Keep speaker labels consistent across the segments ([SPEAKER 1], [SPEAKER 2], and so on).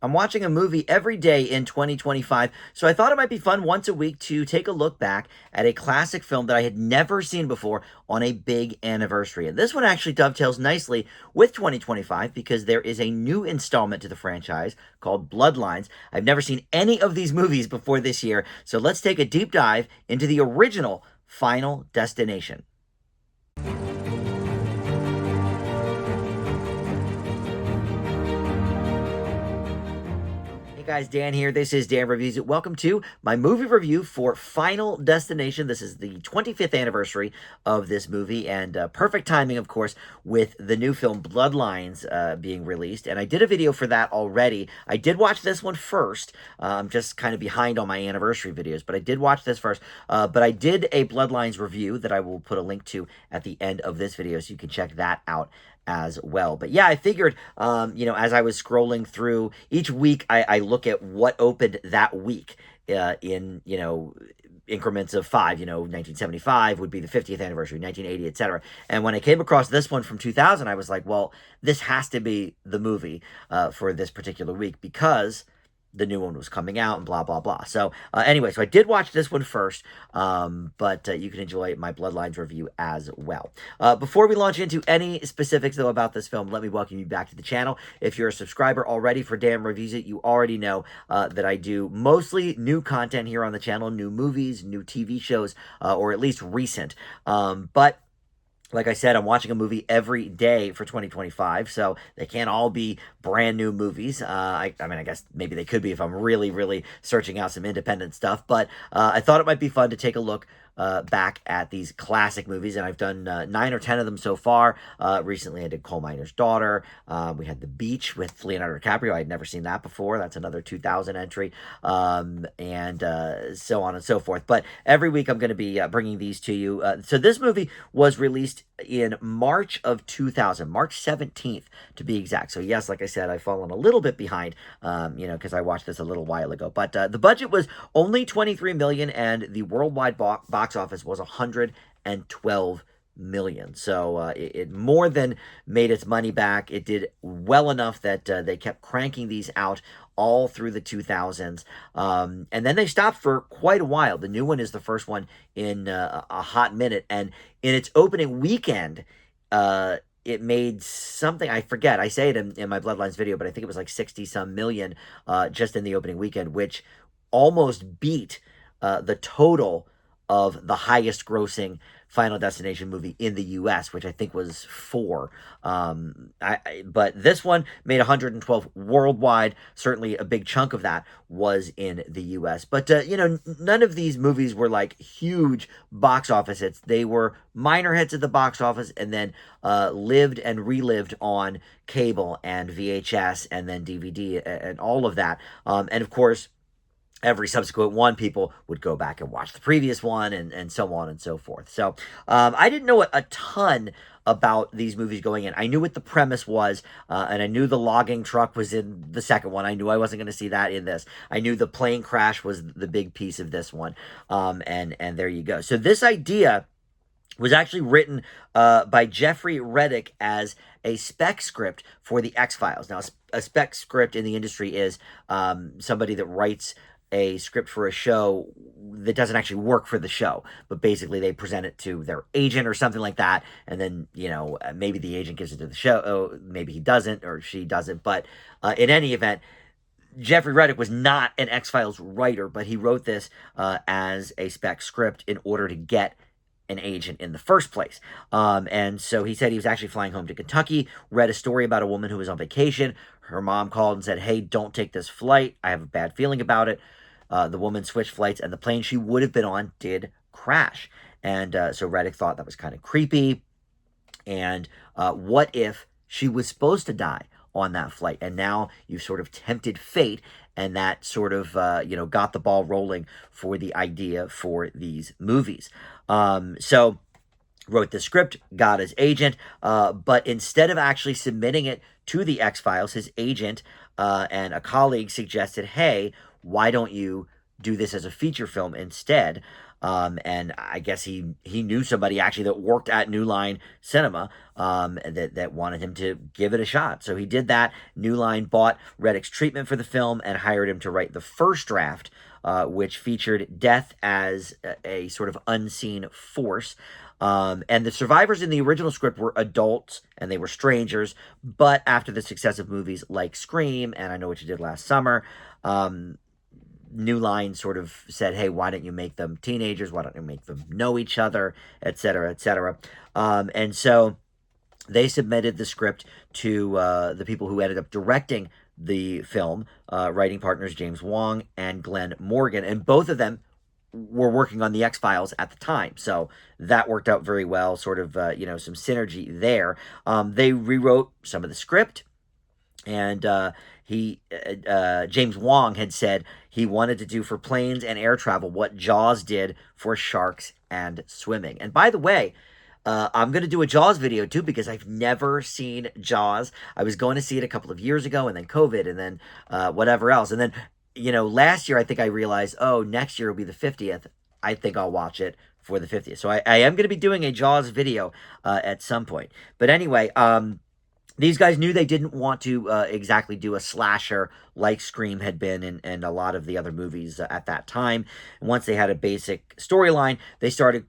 [SPEAKER 1] I'm watching a movie every day in 2025, so I thought it might be fun once a week to take a look back at a classic film that I had never seen before on a big anniversary. And this one actually dovetails nicely with 2025 because there is a new installment to the franchise called Bloodlines. I've never seen any of these movies before this year, so let's take a deep dive into the original Final Destination. Hey guys, Dan here. This is Dan Reviews It. Welcome to my movie review for Final Destination. This is the 25th anniversary of this movie, and perfect timing, of course, with the new film Bloodlines being released. And I did a video for that already. I did watch this one first. I'm just kind of behind on my anniversary videos, but I did watch this first. But I did a Bloodlines review that I will put a link to at the end of this video, so you can check that out as well. But yeah, I figured, as I was scrolling through each week, I look at what opened that week in, increments of five. 1975 would be the 50th anniversary, 1980, etc. And when I came across this one from 2000, I was like, well, this has to be the movie for this particular week because the new one was coming out and blah blah blah. So anyway, so I did watch this one first, but you can enjoy my Bloodlines review as well. Before we launch into any specifics though about this film, let me welcome you back to the channel. If you're a subscriber already for Dan Reviews It, you already know that I do mostly new content here on the channel, new movies, new TV shows, or at least recent. But like I said, I'm watching a movie every day for 2025, so they can't all be brand new movies. I mean, I guess maybe they could be if I'm really, really searching out some independent stuff, but I thought it might be fun to take a look back at these classic movies, and I've done 9 or 10 of them so far. Recently, I did Coal Miner's Daughter. We had The Beach with Leonardo DiCaprio. I had never seen that before. That's another 2000 entry, and so on and so forth. But every week, I'm going to be bringing these to you. So this movie was released in March of 2000, March 17th to be exact. So yes, like I said, I've fallen a little bit behind, because I watched this a little while ago. But the budget was only 23 million, and the worldwide box office was 112 million. So it more than made its money back. It did well enough that they kept cranking these out all through the 2000s. And then they stopped for quite a while. The new one is the first one in a hot minute. And in its opening weekend, it made something, I forget, I say it in my Bloodlines video, but I think it was like 60 some million just in the opening weekend, which almost beat the total of the highest grossing Final Destination movie in the U.S., which I think was 4. But this one made 112 worldwide. Certainly a big chunk of that was in the U.S. But, none of these movies were like huge box office hits. They were minor hits at the box office and then lived and relived on cable and VHS and then DVD and all of that. And of course, every subsequent one, people would go back and watch the previous one and so on and so forth. So I didn't know a ton about these movies going in. I knew what the premise was, and I knew the logging truck was in the second one. I knew I wasn't going to see that in this. I knew the plane crash was the big piece of this one, and there you go. So this idea was actually written by Jeffrey Reddick as a spec script for the X-Files. Now, a spec script in the industry is somebody that writes a script for a show that doesn't actually work for the show, but basically they present it to their agent or something like that, and then, maybe the agent gives it to the show, maybe he doesn't or she doesn't, but in any event, Jeffrey Reddick was not an X-Files writer, but he wrote this as a spec script in order to get an agent in the first place. And so he said he was actually flying home to Kentucky, read a story about a woman who was on vacation. Her mom called and said, "Hey, don't take this flight. I have a bad feeling about it." The woman switched flights, and the plane she would have been on did crash. And so Reddick thought that was kind of creepy. And what if she was supposed to die on that flight? And now you've sort of tempted fate, and that sort of, got the ball rolling for the idea for these movies. So wrote the script, got his agent, but instead of actually submitting it to the X-Files, his agent and a colleague suggested, hey, why don't you do this as a feature film instead? And I guess he knew somebody actually that worked at New Line Cinema, that wanted him to give it a shot. So he did that. New Line bought Reddick's treatment for the film and hired him to write the first draft, which featured death as a sort of unseen force. And the survivors in the original script were adults and they were strangers. But after the success of movies like Scream and I Know What You Did Last Summer, New Line sort of said, hey, why don't you make them teenagers? Why don't you make them know each other, et cetera, et cetera. And so they submitted the script to the people who ended up directing the film, writing partners James Wong and Glenn Morgan. And both of them were working on the X-Files at the time. So that worked out very well, sort of, some synergy there. They rewrote some of the script, and James Wong had said he wanted to do for planes and air travel what Jaws did for sharks and swimming. And by the way, I'm going to do a Jaws video too because I've never seen Jaws. I was going to see it a couple of years ago and then COVID and then whatever else. And then, last year I think I realized, oh, next year will be the 50th. I think I'll watch it for the 50th. So I am going to be doing a Jaws video at some point. But anyway, these guys knew they didn't want to exactly do a slasher like Scream had been in a lot of the other movies at that time. And once they had a basic storyline, they started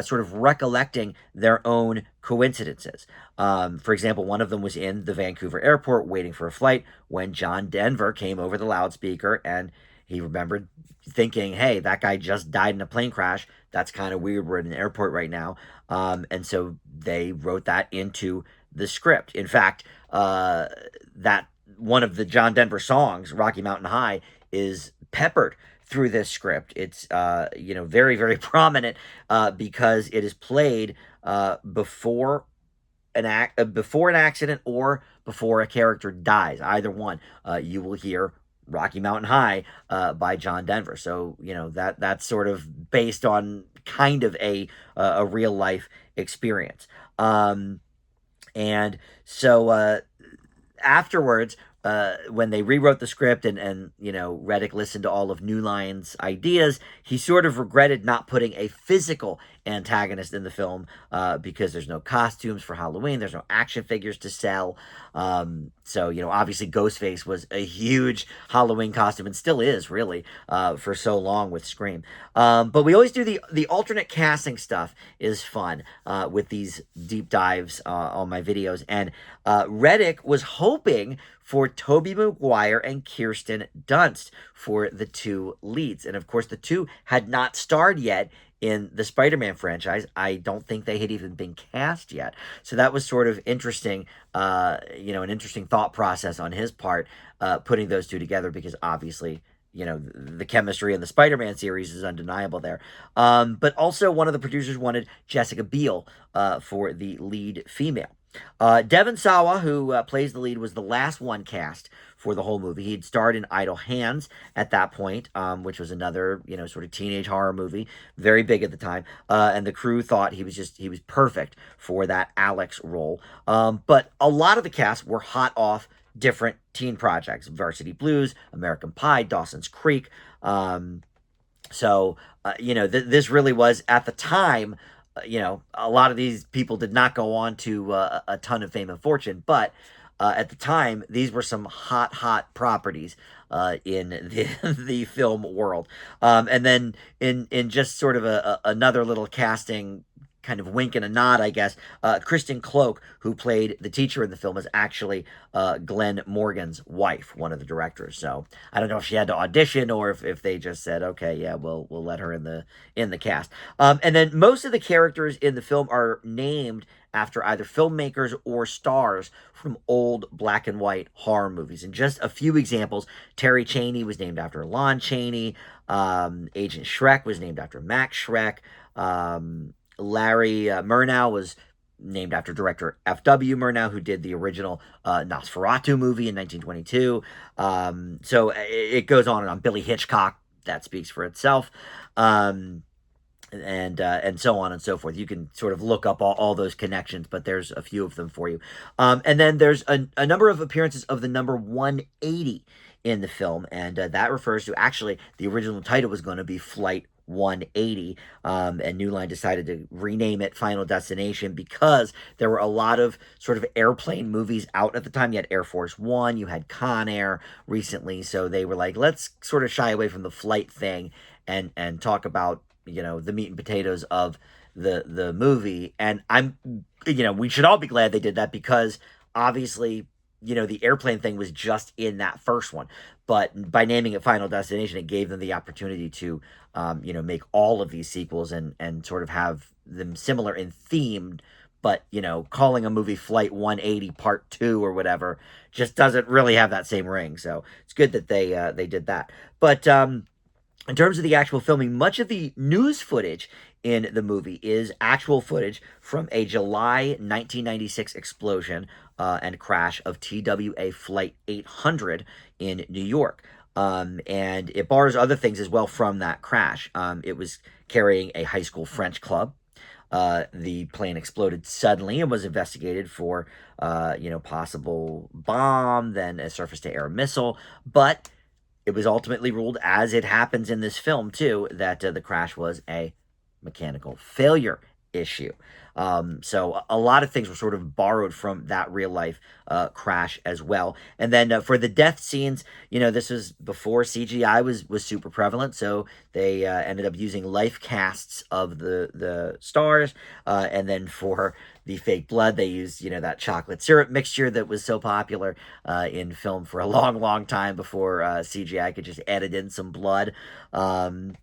[SPEAKER 1] sort of recollecting their own coincidences. For example, one of them was in the Vancouver airport waiting for a flight when John Denver came over the loudspeaker and he remembered thinking, hey, that guy just died in a plane crash. That's kind of weird. We're in an airport right now. And so they wrote that into the script. In fact, that one of the John Denver songs, Rocky Mountain High, is peppered through this script. It's very, very prominent because it is played before an accident or before a character dies. Either one, you will hear Rocky Mountain High by John Denver. So that's sort of based on kind of a real life experience. And so afterwards, when they rewrote the script and Reddick listened to all of New Line's ideas, he sort of regretted not putting a physical antagonist in the film because there's no costumes for Halloween, there's no action figures to sell. So obviously Ghostface was a huge Halloween costume and still is really for so long with Scream. But we always do the alternate casting stuff is fun with these deep dives on my videos. And Reddick was hoping for Tobey Maguire and Kirsten Dunst for the two leads. And of course, the two had not starred yet in the Spider-Man franchise. I don't think they had even been cast yet. So that was sort of interesting, an interesting thought process on his part, putting those two together because obviously, the chemistry in the Spider-Man series is undeniable there. But also one of the producers wanted Jessica Biel for the lead female. Devon Sawa, who plays the lead, was the last one cast for the whole movie. He'd starred in Idle Hands at that point, which was another, sort of teenage horror movie, very big at the time. And the crew thought he was perfect for that Alex role. But a lot of the cast were hot off different teen projects: Varsity Blues, American Pie, Dawson's Creek. This really was at the time. A lot of these people did not go on to a ton of fame and fortune, but at the time, these were some hot properties in the film world. And then in just sort of another little casting kind of wink and a nod, I guess, Kristen Cloak, who played the teacher in the film, is actually Glenn Morgan's wife, one of the directors. So I don't know if she had to audition or if they just said, okay, yeah, we'll let her in the cast. And then most of the characters in the film are named after either filmmakers or stars from old black and white horror movies. And just a few examples: Terry Chaney was named after Lon Chaney. Agent Schreck was named after Max Schreck. Larry Murnau was named after director F.W. Murnau, who did the original Nosferatu movie in 1922. So it goes on and on. Billy Hitchcock, that speaks for itself. And so on and so forth. You can sort of look up all those connections, but there's a few of them for you. And then there's a number of appearances of the number 180 in the film, and that refers to, actually, the original title was going to be Flight 180. And New Line decided to rename it Final Destination because there were a lot of sort of airplane movies out at the time. You had Air Force One, you had Con Air recently, so they were like, let's sort of shy away from the flight thing and talk about, the meat and potatoes of the movie. And we should all be glad they did that because obviously, the airplane thing was just in that first one. But by naming it Final Destination, it gave them the opportunity to, make all of these sequels and sort of have them similar in theme. But, calling a movie Flight 180 Part 2 or whatever just doesn't really have that same ring. So it's good that they did that. But in terms of the actual filming, much of the news footage in the movie is actual footage from a July 1996 explosion and crash of TWA Flight 800 in New York. And it borrows other things as well from that crash. It was carrying a high school French club. The plane exploded suddenly and was investigated for, possible bomb, then a surface-to-air missile. But it was ultimately ruled, as it happens in this film too, that the crash was a mechanical failure issue. So a lot of things were sort of borrowed from that real life crash as well. And then for the death scenes, this was before CGI was super prevalent, so they ended up using life casts of the stars. And then for the fake blood, they used that chocolate syrup mixture that was so popular in film for a long time before CGI could just edit in some blood. And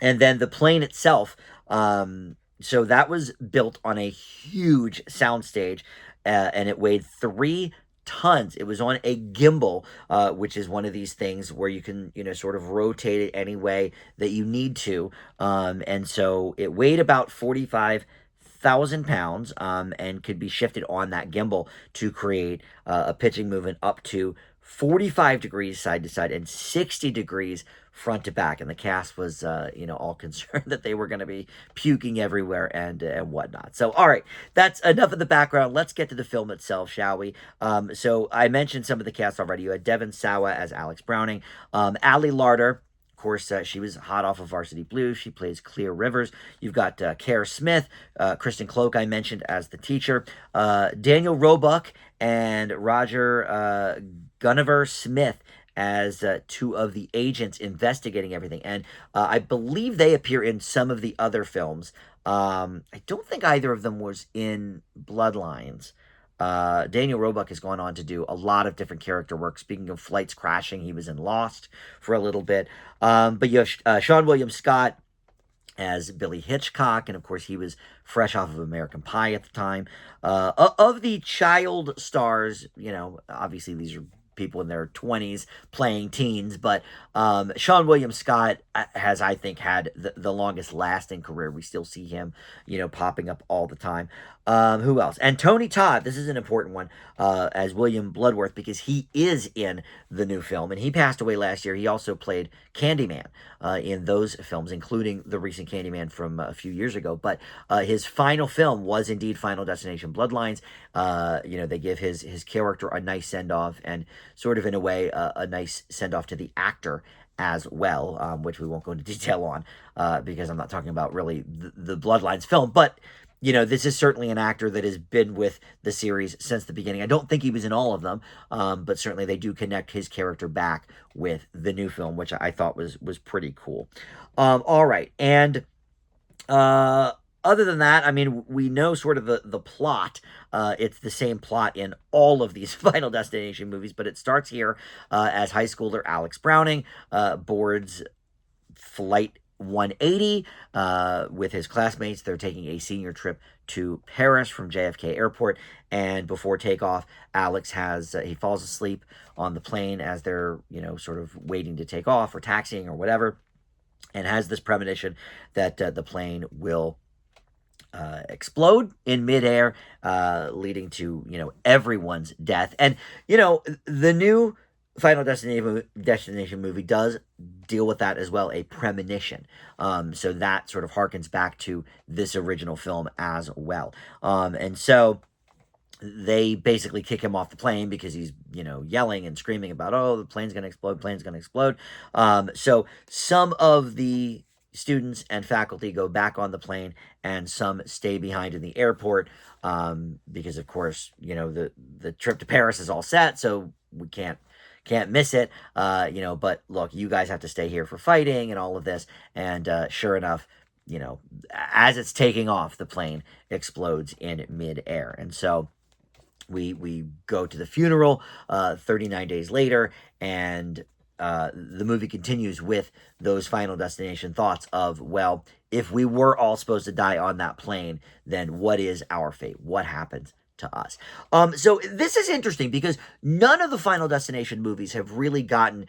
[SPEAKER 1] then the plane itself. So that was built on a huge soundstage, and it weighed 3 tons. It was on a gimbal, which is one of these things where you can, sort of rotate it any way that you need to. And so it weighed about 45,000 pounds, and could be shifted on that gimbal to create a pitching movement up to 45 degrees side to side and 60 degrees front to back. And the cast was, all concerned that they were going to be puking everywhere and whatnot. So, all right, that's enough of the background. Let's get to the film itself, shall we? So I mentioned some of the cast already. You had Devon Sawa as Alex Browning, Ali Larter. Of course, she was hot off of Varsity Blues. She plays Clear Rivers. You've got Kerr Smith, Kristen Cloak, I mentioned, as the teacher. Daniel Roebuck and Roger Gunnever Smith as two of the agents investigating everything. And I believe they appear in some of the other films. I don't think either of them was in Bloodlines. Daniel Roebuck has gone on to do a lot of different character work. Speaking of flights crashing, he was in Lost for a little bit. But you have Sean William Scott as Billy Hitchcock, and of course he was fresh off of American Pie at the time. Of the child stars, obviously these are people in their 20s playing teens, but Sean William Scott has, I think, had the longest lasting career. We still see him, popping up all the time. Who else? And Tony Todd, this is an important one, as William Bloodworth, because he is in the new film, and he passed away last year. He also played Candyman in those films, including the recent Candyman from a few years ago. But his final film was indeed Final Destination Bloodlines. They give his character a nice send-off, and sort of in a way a nice send-off to the actor as well, which we won't go into detail on because I'm not talking about really the Bloodlines film. But this is certainly an actor that has been with the series since the beginning. I don't think he was in all of them, but certainly they do connect his character back with the new film, which I thought was pretty cool. All right, and other than that, I mean, we know sort of the plot. It's the same plot in all of these Final Destination movies, but it starts here as high schooler Alex Browning boards Flight 180 with his classmates. They're taking a senior trip to Paris from JFK Airport, and before takeoff, Alex he falls asleep on the plane as they're sort of waiting to take off or taxiing or whatever, and has this premonition that the plane will explode in midair, leading to everyone's death. And the new Final Destination movie does deal with that as well, a premonition. So that sort of harkens back to this original film as well. And so they basically kick him off the plane because he's, yelling and screaming about, oh, the plane's going to explode, plane's going to explode. So some of the students and faculty go back on the plane, and some stay behind in the airport, because, of course, the trip to Paris is all set, so we can't miss it. But look, you guys have to stay here for fighting and all of this. And sure enough, you know, as it's taking off, the plane explodes in midair, and so we go to the funeral 39 days later, and the movie continues with those Final Destination thoughts of, well, if we were all supposed to die on that plane, then what is our fate? What happens to us? So this is interesting because none of the Final Destination movies have really gotten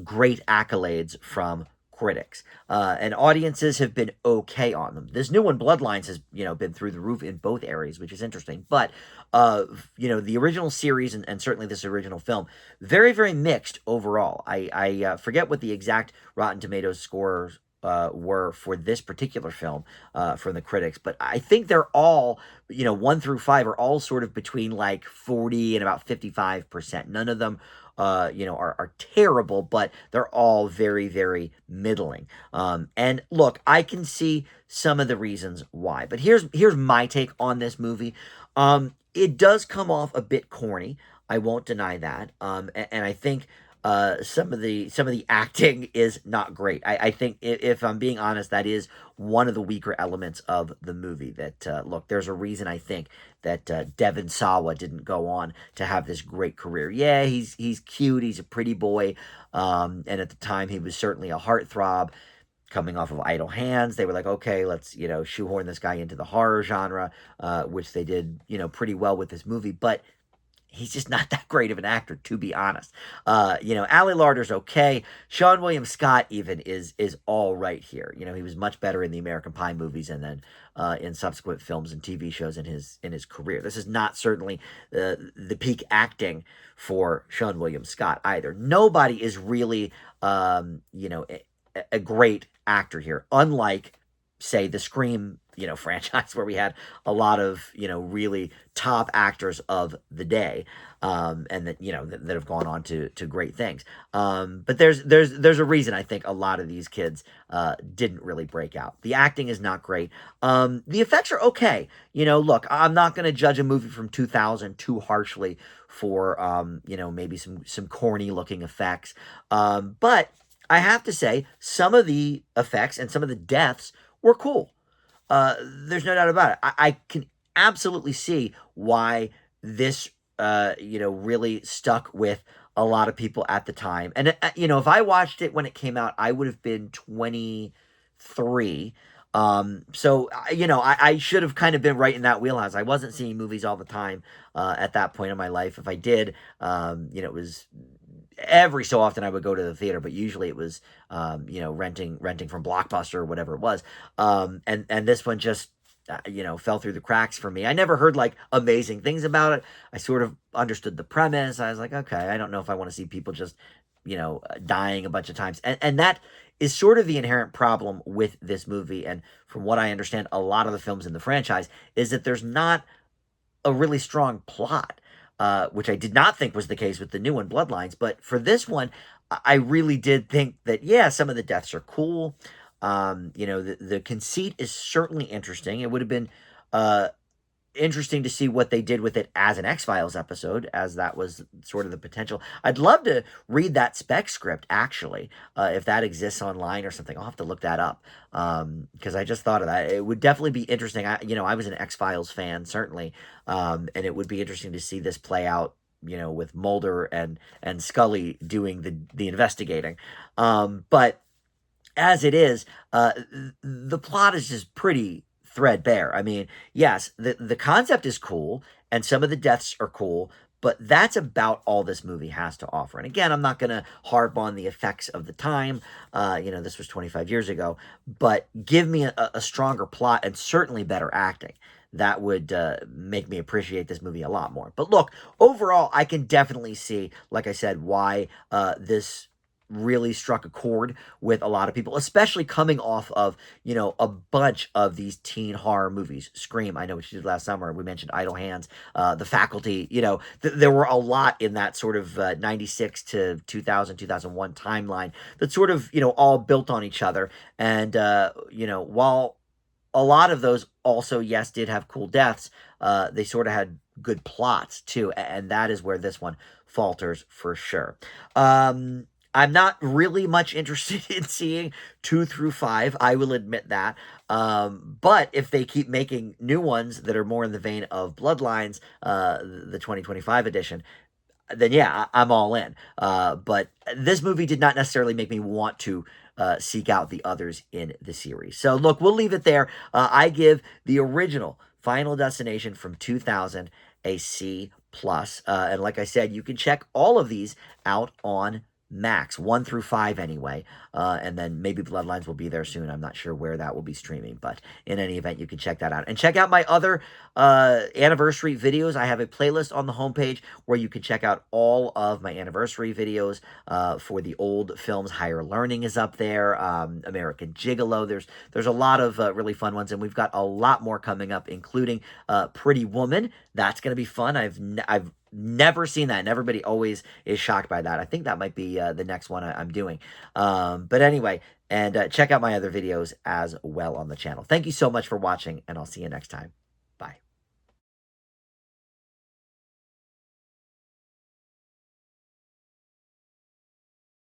[SPEAKER 1] great accolades from critics, and audiences have been okay on them. This new one, Bloodlines, has been through the roof in both areas, which is interesting. But the original series, and certainly this original film, very, very mixed overall. I forget what the exact Rotten Tomatoes scores were for this particular film from the critics, but I think they're all, 1 through 5 are all sort of between like 40 and about 55%. None of them are terrible, but they're all very, very middling. And look, I can see some of the reasons why, but here's my take on this movie. It does come off a bit corny. I won't deny that. And I think some of the acting is not great. I think, if I'm being honest, that is one of the weaker elements of the movie. That look, there's a reason I think that Devon Sawa didn't go on to have this great career. Yeah, he's cute, he's a pretty boy, and at the time he was certainly a heartthrob. Coming off of Idle Hands, they were like, okay, let's shoehorn this guy into the horror genre, which they did pretty well with this movie, but he's just not that great of an actor, to be honest. Ali Larter's okay. Seann William Scott even is all right here. He was much better in the American Pie movies, and then in subsequent films and TV shows in his career. This is not certainly the peak acting for Seann William Scott either. Nobody is really a great actor here, unlike, say, the Scream franchise, where we had a lot of really top actors of the day, and that have gone on to great things. But there's a reason I think a lot of these kids didn't really break out. The acting is not great. The effects are okay. Look, I'm not going to judge a movie from 2000 too harshly for maybe some corny looking effects, but I have to say, some of the effects and some of the deaths were cool. There's no doubt about it. I can absolutely see why this, really stuck with a lot of people at the time. And, if I watched it when it came out, I would have been 23. So, I should have kind of been right in that wheelhouse. I wasn't seeing movies all the time at that point in my life. If I did, it was every so often I would go to the theater, but usually it was, renting from Blockbuster or whatever it was. And this one just, fell through the cracks for me. I never heard like amazing things about it. I sort of understood the premise. I was like, okay, I don't know if I want to see people just, dying a bunch of times. And that is sort of the inherent problem with this movie. And from what I understand, a lot of the films in the franchise is that there's not a really strong plot. Which I did not think was the case with the new one, Bloodlines. But for this one, I really did think that, yeah, some of the deaths are cool. The conceit is certainly interesting. It would have been interesting to see what they did with it as an X-Files episode, as that was sort of the potential. I'd love to read that spec script, actually, if that exists online or something. I'll have to look that up, because I just thought of that. It would definitely be interesting. I was an X-Files fan, certainly, and it would be interesting to see this play out, with Mulder and Scully doing the investigating. But as it is, the plot is just pretty threadbare. I mean, yes, the concept is cool, and some of the deaths are cool, but that's about all this movie has to offer. And again, I'm not going to harp on the effects of the time. This was 25 years ago, but give me a stronger plot and certainly better acting. That would make me appreciate this movie a lot more. But look, overall, I can definitely see, like I said, why this really struck a chord with a lot of people, especially coming off of, a bunch of these teen horror movies. Scream, I know what you did last summer. We mentioned Idle Hands, The Faculty. There were a lot in that sort of 96 to 2000, 2001 timeline that sort of, all built on each other. And, while a lot of those also, yes, did have cool deaths, they sort of had good plots too. And that is where this one falters for sure. I'm not really much interested in seeing 2 through 5. I will admit that. But if they keep making new ones that are more in the vein of Bloodlines, the 2025 edition, then yeah, I'm all in. But this movie did not necessarily make me want to seek out the others in the series. So look, we'll leave it there. I give the original Final Destination from 2000 a C plus. And like I said, you can check all of these out on Max, 1 through 5 anyway. And then maybe Bloodlines will be there soon. I'm not sure where that will be streaming, but in any event, you can check that out. And check out my other anniversary videos. I have a playlist on the homepage where you can check out all of my anniversary videos for the old films. Higher Learning is up there. American Gigolo. There's a lot of really fun ones, and we've got a lot more coming up, including Pretty Woman. That's going to be fun. I've never seen that, and everybody always is shocked by that. I think that might be the next one I'm doing. But anyway, and check out my other videos as well on the channel. Thank you so much for watching, and I'll see you next time. Bye.